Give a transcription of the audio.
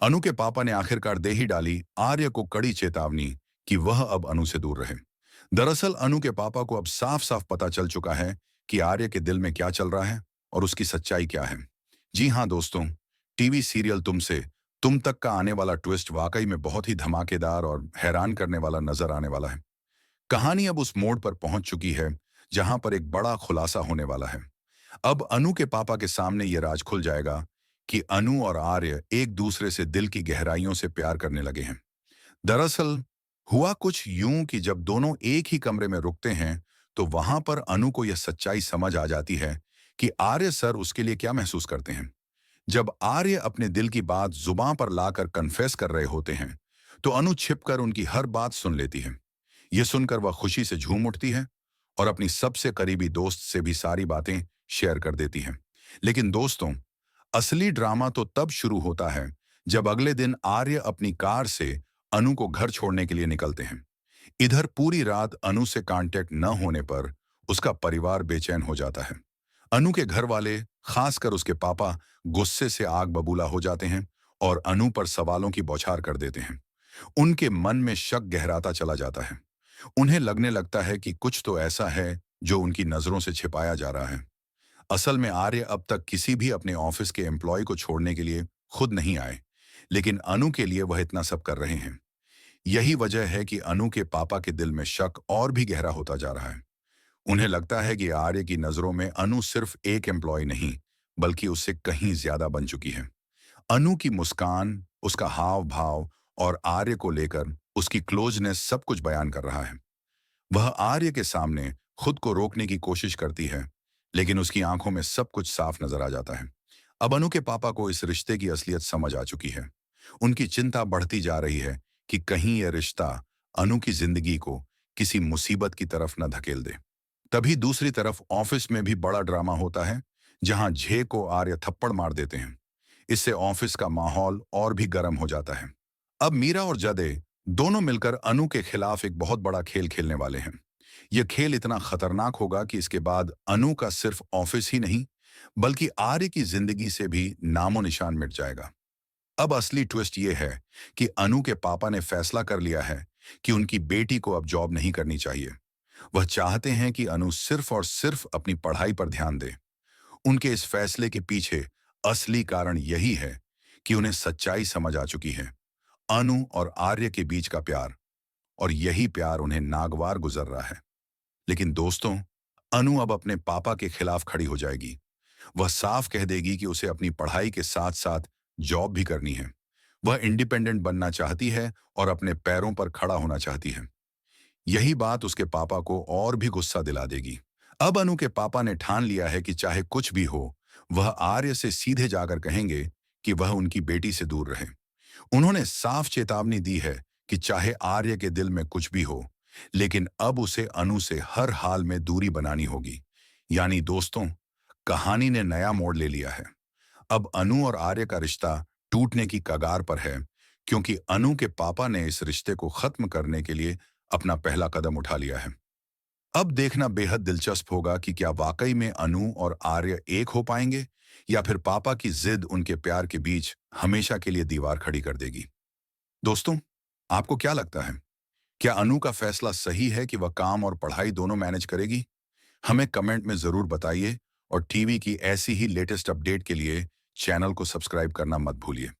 अनु के पापा ने आखिरकार दे ही डाली आर्य को कड़ी चेतावनी कि वह अब अनु से दूर रहे। दरअसल अनु के पापा को अब साफ साफ पता चल चुका है कि आर्य के दिल में क्या चल रहा है और उसकी सच्चाई क्या है। जी हाँ दोस्तों, टीवी सीरियल तुमसे तुम तक का आने वाला ट्विस्ट वाकई में बहुत ही धमाकेदार और हैरान करने वाला नजर आने वाला है। कहानी अब उस मोड़ पर पहुंच चुकी है जहां पर एक बड़ा खुलासा होने वाला है। अब अनु के पापा के सामने ये राज खुल जाएगा कि अनु और आर्य एक दूसरे से दिल की गहराइयों से प्यार करने लगे हैं। दरअसल हुआ कुछ यूं कि जब दोनों एक ही कमरे में रुकते हैं तो वहां पर अनु को यह सच्चाई समझ आ जाती है कि आर्य सर उसके लिए क्या महसूस करते हैं। जब आर्य अपने दिल की बात जुबान पर लाकर कन्फेस कर रहे होते हैं तो अनु छिपकर उनकी हर बात सुन लेती है। यह सुनकर वह खुशी से झूम उठती है और अपनी सबसे करीबी दोस्त से भी सारी बातें शेयर कर देती है। लेकिन दोस्तों, असली ड्रामा तो तब शुरू होता है जब अगले दिन आर्य अपनी कार से अनु को घर छोड़ने के लिए निकलते हैं। इधर पूरी रात अनु से कांटेक्ट न होने पर उसका परिवार बेचैन हो जाता है। अनु के घर वाले, खासकर उसके पापा, गुस्से से आग बबूला हो जाते हैं और अनु पर सवालों की बौछार कर देते हैं। उनके मन में शक गहराता चला जाता है। उन्हें लगने लगता है कि कुछ तो ऐसा है जो उनकी नजरों से छिपाया जा रहा है। असल में आर्य अब तक किसी भी अपने ऑफिस के एम्प्लॉय को छोड़ने के लिए खुद नहीं आए, लेकिन अनु के लिए वह इतना सब कर रहे हैं। यही वजह है कि अनु के पापा के दिल में शक और भी गहरा होता जा रहा है। उन्हें लगता है कि आर्य की नजरों में अनु सिर्फ एक एम्प्लॉय नहीं, बल्कि उससे कहीं ज्यादा बन चुकी है। अनु की मुस्कान, उसका हाव भाव और आर्य को लेकर उसकी क्लोजनेस सब कुछ बयान कर रहा है। वह आर्य के सामने खुद को रोकने की कोशिश करती है, लेकिन उसकी आंखों में सब कुछ साफ नजर आ जाता है। अब अनु के पापा को इस रिश्ते की असलियत समझ आ चुकी है। उनकी चिंता बढ़ती जा रही है कि कहीं यह रिश्ता अनु की जिंदगी को किसी मुसीबत की तरफ न धकेल दे। तभी दूसरी तरफ ऑफिस में भी बड़ा ड्रामा होता है, जहां झे को आर्य थप्पड़ मार देते हैं। इससे ऑफिस का माहौल और भी गर्म हो जाता है। अब मीरा और जदे दोनों मिलकर अनु के खिलाफ एक बहुत बड़ा खेल खेलने वाले हैं। यह खेल इतना खतरनाक होगा कि इसके बाद अनु का सिर्फ ऑफिस ही नहीं, बल्कि आर्य की जिंदगी से भी नामो निशान मिट जाएगा। अब असली ट्विस्ट यह है कि अनु के पापा ने फैसला कर लिया है कि उनकी बेटी को अब जॉब नहीं करनी चाहिए। वह चाहते हैं कि अनु सिर्फ और सिर्फ अपनी पढ़ाई पर ध्यान दे। उनके इस फैसले के पीछे असली कारण यही है कि उन्हें सच्चाई समझ आ चुकी है, अनु और आर्य के बीच का प्यार, और यही प्यार उन्हें नागवार गुजर रहा है। लेकिन दोस्तों, अनु अब अपने पापा के खिलाफ खड़ी हो जाएगी। वह साफ कह देगी कि उसे अपनी पढ़ाई के साथ साथ जॉब भी करनी है। वह इंडिपेंडेंट बनना चाहती है और अपने पैरों पर खड़ा होना चाहती है। यही बात उसके पापा को और भी गुस्सा दिला देगी। अब अनु के पापा ने ठान लिया है कि चाहे कुछ भी हो, वह आर्य से सीधे जाकर कहेंगे कि वह उनकी बेटी से दूर रहे। उन्होंने साफ चेतावनी दी है कि चाहे आर्य के दिल में कुछ भी हो, लेकिन अब उसे अनु से हर हाल में दूरी बनानी होगी। यानी दोस्तों, कहानी ने नया मोड़ ले लिया है। अब अनु और आर्य का रिश्ता टूटने की कगार पर है, क्योंकि अनु के पापा ने इस रिश्ते को खत्म करने के लिए अपना पहला कदम उठा लिया है। अब देखना बेहद दिलचस्प होगा कि क्या वाकई में अनु और आर्य एक हो पाएंगे, या फिर पापा की जिद उनके प्यार के बीच हमेशा के लिए दीवार खड़ी कर देगी। दोस्तों, आपको क्या लगता है? क्या अनु का फैसला सही है कि वह काम और पढ़ाई दोनों मैनेज करेगी? हमें कमेंट में जरूर बताइए और टीवी की ऐसी ही लेटेस्ट अपडेट के लिए चैनल को सब्सक्राइब करना मत भूलिए।